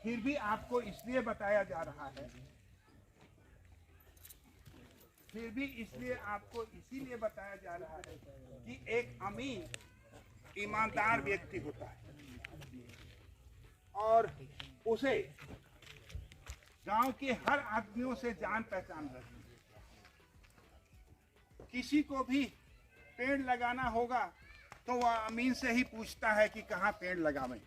फिर भी आपको इसलिए बताया जा रहा है, फिर भी इसलिए आपको इसीलिए बताया जा रहा है कि एक अमीन ईमानदार व्यक्ति होता है और उसे गांव के हर आदमियों से जान पहचान रहती है। किसी को भी पेड़ लगाना होगा तो वह अमीन से ही पूछता है कि कहाँ पेड़ लगावें।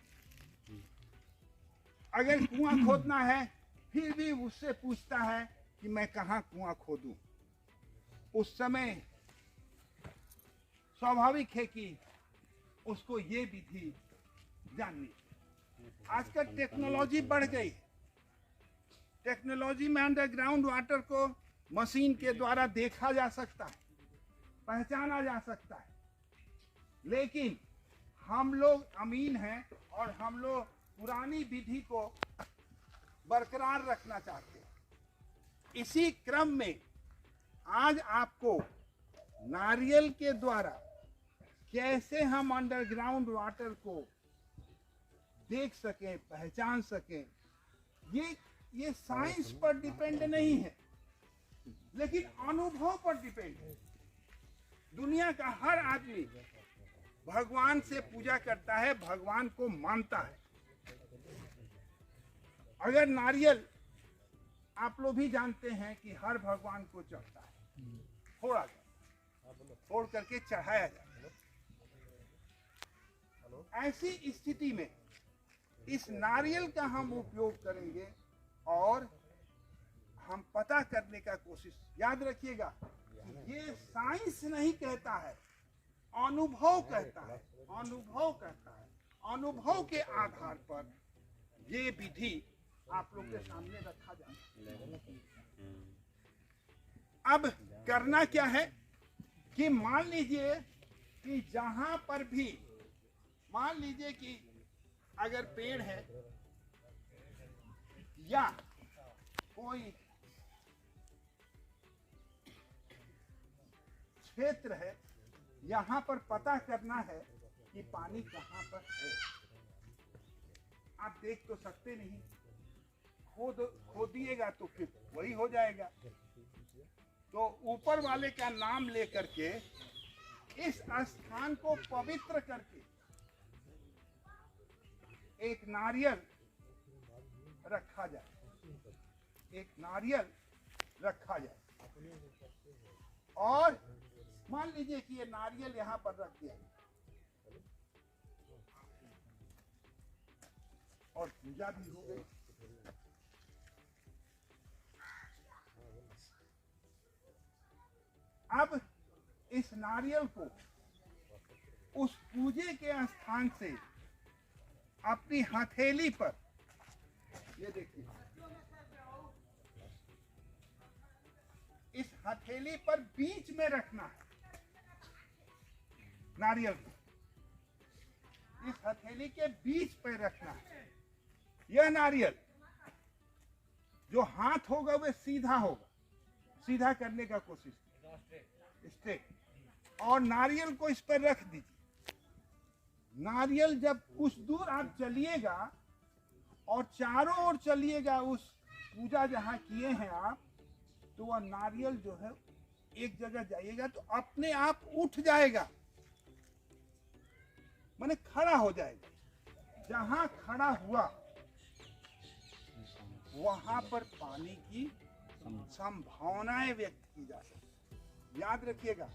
अगर कुआं खोदना है फिर भी उससे पूछता है कि मैं कहाँ कुआं खोदूं। उस समय स्वाभाविक है कि उसको ये विधि जाननी। आजकल टेक्नोलॉजी बढ़ गई। टेक्नोलॉजी में अंडरग्राउंड वाटर को मशीन के द्वारा देखा जा सकता है, पहचाना जा सकता है, लेकिन हम लोग अमीन हैं और हम लोग पुरानी विधि को बरकरार रखना चाहते हैं। इसी क्रम में आज आपको नारियल के द्वारा कैसे हम अंडरग्राउंड वाटर को देख सकें, पहचान सकें, ये साइंस पर डिपेंड नहीं है, लेकिन अनुभव पर डिपेंड है। दुनिया का हर आदमी भगवान से पूजा करता है, भगवान को मानता है। अगर नारियल आप लोग भी जानते हैं कि हर भगवान को चढ़ता है, फोड़ा जाता, फोड़ करके चढ़ाया जाता है। ऐसी स्थिति में इस नारियल का हम उपयोग करेंगे और हम पता करने का कोशिश। याद रखिएगा, ये साइंस नहीं कहता है, अनुभव कहता है, अनुभव कहता है। अनुभव के आधार पर ये विधि आप लोग के सामने रखा जाता है। अब करना क्या है कि मान लीजिए कि जहां पर भी, मान लीजिए कि अगर पेड़ है या कोई क्षेत्र है, यहाँ पर पता करना है कि पानी कहाँ पर है। आप देख तो सकते नहीं, खोदिएगा तो फिर वही हो जाएगा। तो ऊपर वाले का नाम लेकर के इस स्थान को पवित्र करके एक नारियल रखा जाए, एक नारियल रखा जाए। और मान लीजिए कि ये नारियल यहाँ पर रख दिया और पूजा भी हो गई। अब इस नारियल को उस पूजे के स्थान से अपनी हथेली पर, ये देखिए, इस हथेली पर बीच में रखना है नारियल को, इस हथेली के बीच पे रखना है। यह नारियल जो हाथ होगा वह सीधा होगा, सीधा करने का कोशिश कीजिए, स्ट्रेट। और नारियल को इस पर रख दीजिए। नारियल जब कुछ दूर आप चलिएगा और चारों ओर चलिएगा, उस पूजा जहां किए हैं आप, तो वह नारियल जो है एक जगह जाइएगा तो अपने आप उठ जाएगा, माने खड़ा हो जाएगा। जहां खड़ा हुआ वहां पर पानी की संभावनाएं व्यक्त की जा सकती। याद रखिएगा,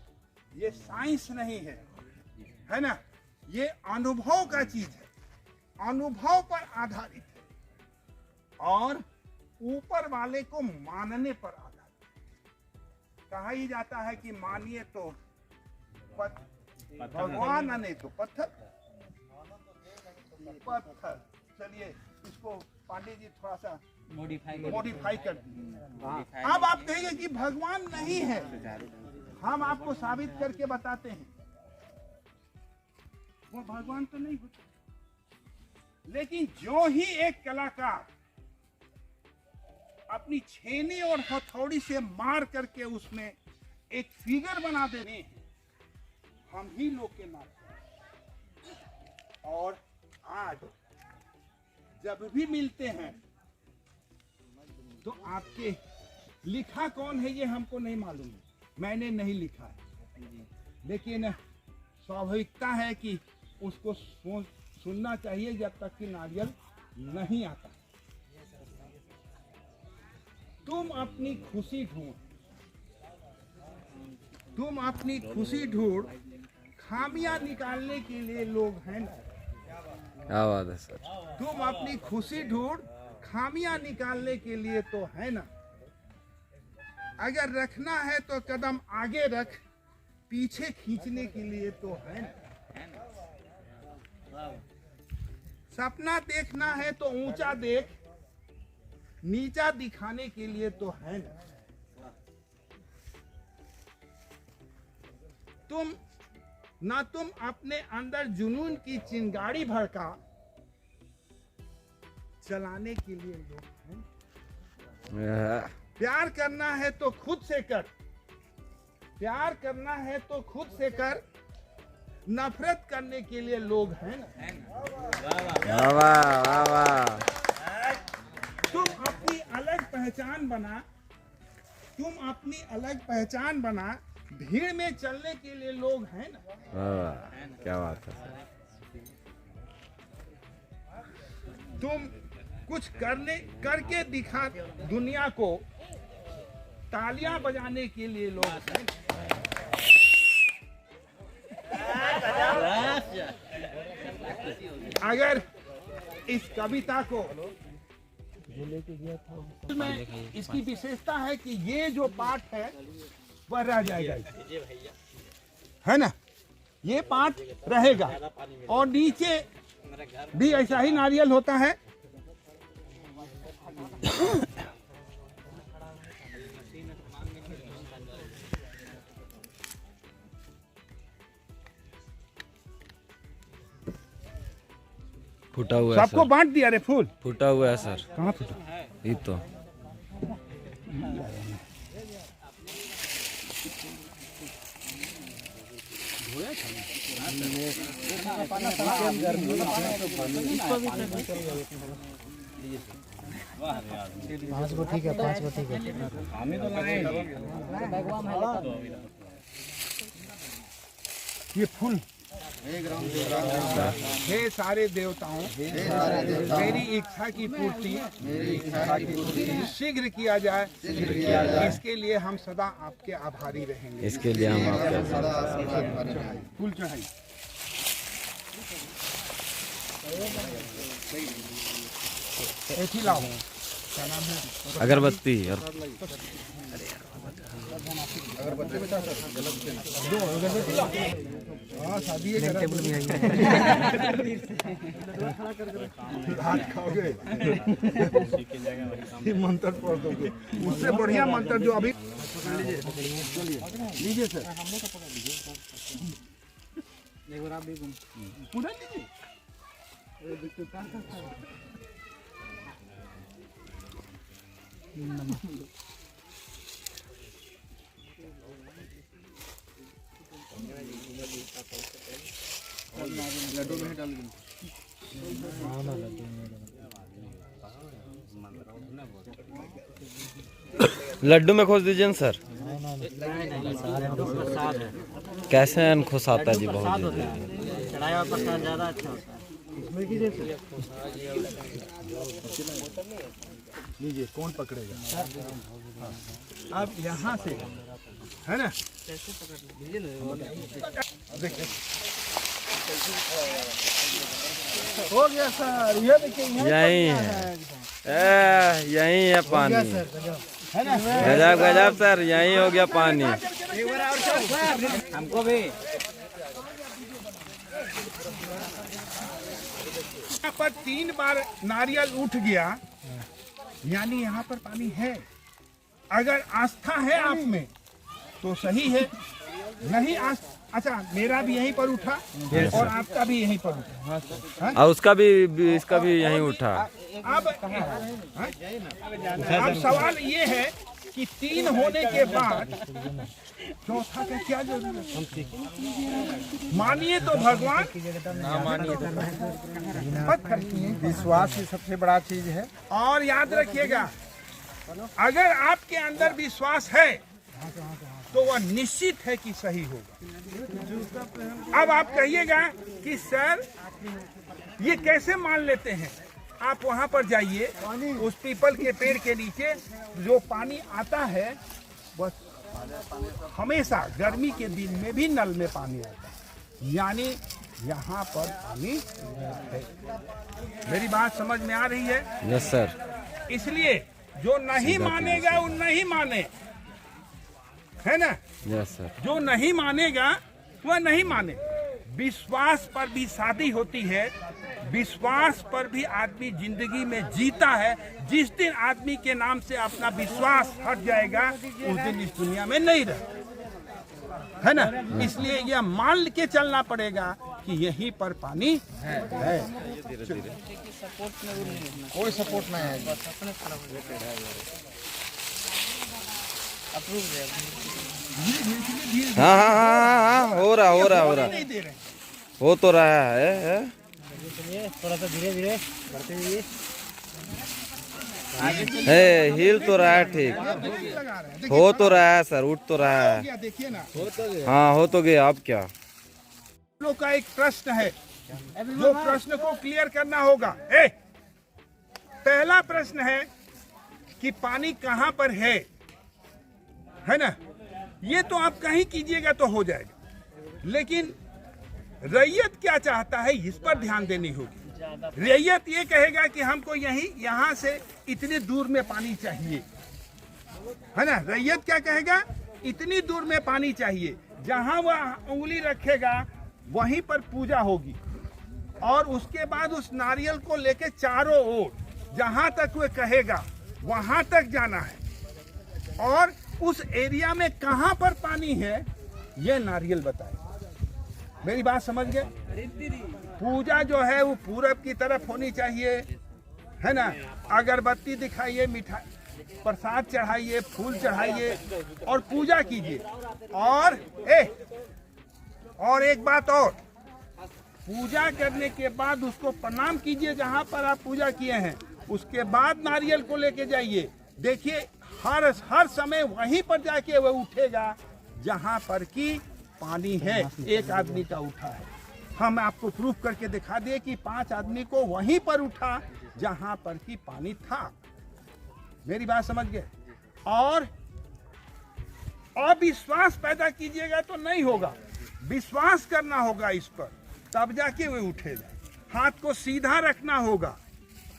ये साइंस नहीं है, है ना, ये अनुभव का चीज है, अनुभव पर आधारित है और ऊपर वाले को मानने पर आधारित। कहा ही जाता है कि मानिए तो भगवान, नहीं तो पत्थर। पत्थर, चलिए इसको पांडे जी थोड़ा सा मॉडिफाई कर दीजिए। अब आप कहेंगे कि भगवान नहीं है, हम आपको साबित करके बताते हैं वो भगवान तो नहीं होता। लेकिन जो ही एक कलाकार अपनी छेनी और हथौड़ी से मार करके उसमें एक फिगर बना देने, हम ही लोग के नाम। और आज जब भी मिलते हैं तो आपके लिखा कौन है ये हमको नहीं मालूम, मैंने नहीं लिखा है, लेकिन स्वाभाविकता है कि उसको सुनना चाहिए जब तक कि नारियल नहीं आता। तुम अपनी खुशी ढूंढ, तुम अपनी खुशी ढूंढ, खामियां निकालने के लिए लोग हैं ना। क्या बात है सर। तुम अपनी खुशी ढूंढ, खामियां निकालने के लिए तो है ना। अगर रखना है तो कदम आगे रख, पीछे खींचने के लिए तो है ना। सपना देखना है तो ऊंचा देख, नीचा दिखाने के लिए तो है ना। तुम अपने अंदर जुनून की चिंगारी भड़का, चलाने के लिए लोग हैं। प्यार करना है तो खुद से कर, प्यार करना है तो खुद से कर, नफरत करने के लिए लोग हैं ना। वाह वाह। तुम अपनी अलग पहचान बना, तुम अपनी अलग पहचान बना, भीड़ में चलने के लिए लोग हैं ना। वाह क्या बात है। तुम कुछ करके दिखा दुनिया को, तालियां बजाने के लिए लोग हैं। अगर इस कविता को में इसकी विशेषता है कि ये जो पाठ है वह रह जाएगा, है ना, ये पाठ रहेगा और नीचे भी ऐसा ही नारियल होता है। फूटा हुआ है सबको बांट दिया रे फूल। फूटा हुआ है सर। कहाँ फूटा? ये तो पाँच को ठीक है, पाँच को ठीक है। ये फूल हे सारे देवताओं, मेरी इच्छा की पूर्ति शीघ्र किया जाए, इसके लिए हम सदा आपके आभारी रहेंगे। इसके लिए हम आपके फूल चढ़ाई। ऐसी लाओ, क्या नाम है? अगरबत्ती और हाँ शादी टेबल में आई भात खाओगे, मंत्र पढ़ दोगे, उससे बढ़िया मंत्र जो अभी लीजिए सर, पूरा लीजिए। लड्डू में डाल दें। लड्डू में खोस दीजिए ना सर। कैसे खुश आता है जी, बहुत चढ़ाया हुआ प्रसाद ज़्यादा अच्छा होता है। इसमें कीजिए लीजिए, कौन पकड़ेगा? अब यहाँ से है ना, देखिए हो गया सर, ये देखिए यही है, यही है पानी। है ना, गजब गजब सर, यही हो गया पानी। हमको भी यहाँ पर 3 बार नारियल उठ गया, यानी यहाँ पर पानी है। अगर आस्था है आप में तो सही है, नहीं अच्छा मेरा भी यहीं पर उठा और आपका भी यहीं पर उठा, और उसका भी, इसका भी यहीं उठा। अब सवाल ये है कि 3 होने के बाद चौथा का क्या जरूरत है? मानिए तो भगवान, मत खर्चिए। विश्वास ही सबसे बड़ा चीज है। और याद रखिएगा, अगर आपके अंदर विश्वास है तो वह निश्चित है कि सही होगा। अब आप कहिएगा कि सर ये कैसे मान लेते हैं? आप वहां पर जाइए, उस पीपल के पेड़ के नीचे जो पानी आता है, बस हमेशा गर्मी के दिन में भी नल में पानी आता है, यानी यहाँ पर पानी है। मेरी बात समझ में आ रही है? Yes sir. इसलिए जो नहीं मानेगा वो नहीं माने, है ना? Yes sir. जो नहीं मानेगा वह नहीं माने। विश्वास पर भी शादी होती है, विश्वास पर भी आदमी जिंदगी में जीता है। जिस दिन आदमी के नाम से अपना विश्वास हट जाएगा उस दिन इस दुनिया में नहीं रहे, है ना? इसलिए यह मान के चलना पड़ेगा कि यहीं पर पानी है। कोई सपोर्ट नहीं है। हाँ हाँ हाँ हाँ, हो रहा नहीं दे रहे। हो तो रहा है। थोड़ा सा धीरे धीरे बढ़ते हुए हिल तो रहा है, ठीक लगा रहे हैं। हो तो रहा है सर, उठ तो रहा है। देखिए, देखिए ना, हाँ हो तो गया, अब क्या? लोग का एक प्रश्न है जो प्रश्न को क्लियर करना होगा। पहला प्रश्न है कि पानी कहाँ पर है ना? ये तो आप कहीं कीजिएगा तो हो जाएगा, लेकिन रैयत क्या चाहता है इस पर ध्यान देनी होगी। रैयत ये कहेगा कि हमको यहाँ से इतनी दूर में पानी चाहिए, है ना? रैयत क्या कहेगा? इतनी दूर में पानी चाहिए। जहाँ वह उंगली रखेगा वहीं पर पूजा होगी, और उसके बाद उस नारियल को लेके चारों ओर जहाँ तक वह कहेगा वहां तक जाना है, और उस एरिया में कहां पर पानी है यह नारियल बताए। मेरी बात समझ गए? पूजा जो है वो पूरब की तरफ होनी चाहिए, है ना? अगरबत्ती दिखाइए, मिठाई प्रसाद चढ़ाइए, फूल चढ़ाइए और पूजा कीजिए। और एक बात और, पूजा करने के बाद उसको प्रणाम कीजिए जहां पर आप पूजा किए हैं। उसके बाद नारियल को लेके जाइए। देखिए हर समय वहीं पर जाके वह उठेगा जहां पर कि पानी है। एक आदमी का उठा है, हम आपको प्रूफ करके दिखा दिए कि 5 आदमी को वहीं पर उठा जहां पर कि पानी था। मेरी बात समझ गए? और अविश्वास पैदा कीजिएगा तो नहीं होगा, विश्वास करना होगा इस पर, तब जाके वो उठेगा। हाथ को सीधा रखना होगा,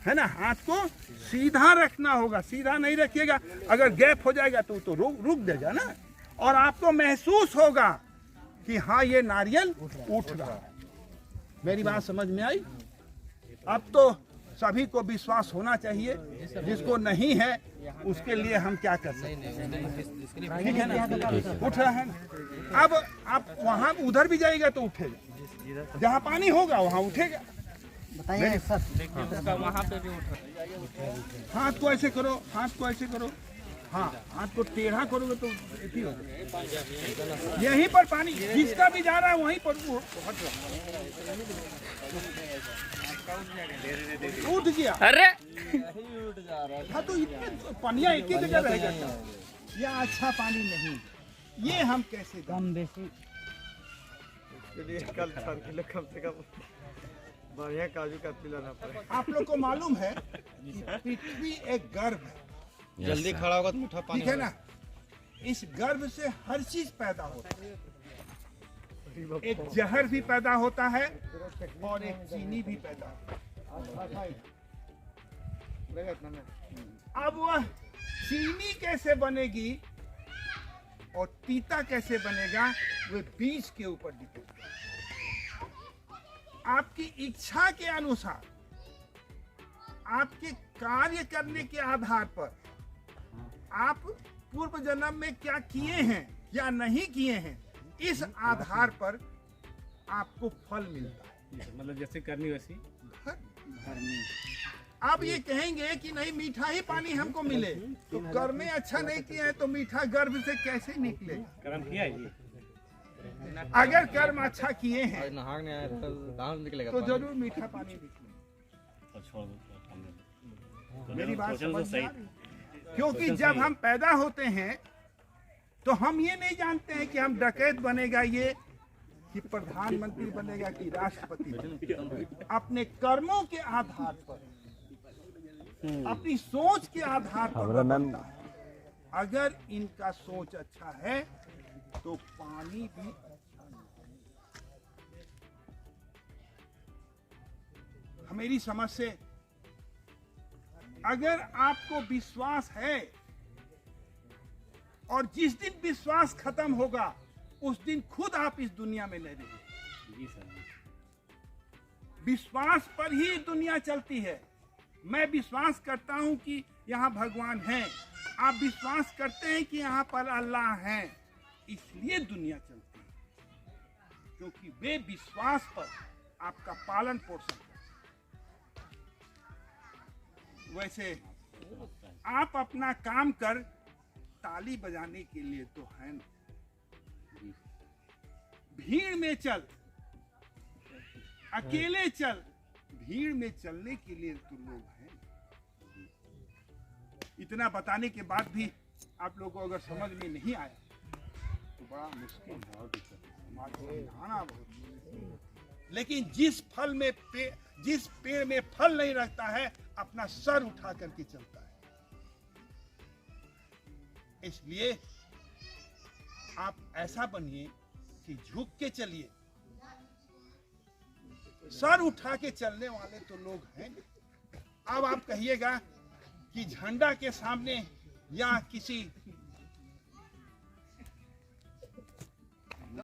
है ना? हाथ को सीधा रखना होगा। सीधा नहीं रखिएगा, अगर गैप हो जाएगा तो रुक देगा ना, और आपको महसूस होगा कि हाँ ये नारियल उठ रहा है। मेरी बात समझ में आई? अब तो सभी को विश्वास होना चाहिए, जिसको नहीं है उसके लिए हम क्या कर सकते हैं? ठीक है ना? उठ रहा है ना? अब आप वहां उधर भी जाएगा तो उठेगा, जहाँ पानी होगा वहां उठेगा। बताइए सर। वहाँ पे भी उठ हाथ को ऐसे करो, हाथ को ऐसे करो, हाँ हाथ को टेढ़ा करोगे तो ऐसी होगा। यहीं पर पानी जिसका भी जा रहा है वहीं पर वो हट रहा है। उठ गया। अरे हाँ तो इतने पनिया एक ही जगह रहेगा क्या? यह अच्छा पानी नहीं, ये हम कैसे कम बेसी कल 4 किलो कम से कम बढ़िया काजू का पिलाना पड़े। आप लोग को मालूम है कि पृथ्वी एक गर्भ है, जल्दी खड़ा होगा तो मीठा पानी ठीक है ना? इस गर्भ से हर चीज पैदा होता है। एक जहर भी पैदा होता है और एक चीनी भी पैदा होता है। अब वह चीनी कैसे बनेगी और तीता कैसे बनेगा, वो बीज के ऊपर डिपेंड करता है। आपकी इच्छा के अनुसार, आपके कार्य करने के आधार पर, आप पूर्व जन्म में क्या किए हैं क्या नहीं किए हैं, इस आधार पर आपको फल मिलता है। मतलब जैसे करनी वैसी। आप ये कहेंगे कि नहीं मीठा ही पानी हमको मिले, तो कर्में अच्छा नहीं किया है तो मीठा गर्भ से कैसे निकले? कर्म किया है जी। अगर कर्म अच्छा किए हैं नहाने आया तो कहाँ से निकलेगा तो जरूर मीठा पानी निकले। मेरी बात समझ में आ रही? क्योंकि जब हम पैदा होते हैं तो हम ये नहीं जानते हैं कि हम डकैत बनेगा ये, कि प्रधानमंत्री बनेगा, कि राष्ट्रपति बनेगा। अपने कर्मों के आधार पर, अपनी सोच के आधार पर बनता है। अगर इनका सोच अच्छा है तो पानी भी अच्छा है। मेरी समझ से अगर आपको विश्वास है और जिस दिन विश्वास खत्म होगा उस दिन खुद आप इस दुनिया में नहीं रहेंगे। विश्वास पर ही दुनिया चलती है। मैं विश्वास करता हूं कि यहाँ भगवान है, आप विश्वास करते हैं कि यहाँ पर अल्लाह है, इसलिए दुनिया चलती है, क्योंकि वे विश्वास पर आपका पालन पोषण करते हैं। वैसे आप अपना काम कर ताली बजाने के लिए तो है ना, भीड़ में चल, अकेले चल, भीड़ में चलने के लिए तो लोग हैं। इतना बताने के बाद भी आप लोगों को अगर समझ में नहीं आया तो बड़ा मुश्किल है, समझाना बहुत मुश्किल है। लेकिन जिस पेड़ में फल नहीं रखता है अपना सर उठा करके चलता है। इसलिए आप ऐसा बनिए कि झुक के चलिए। सर उठा के चलने वाले तो लोग हैं। अब आप कहिएगा कि झंडा के सामने या किसी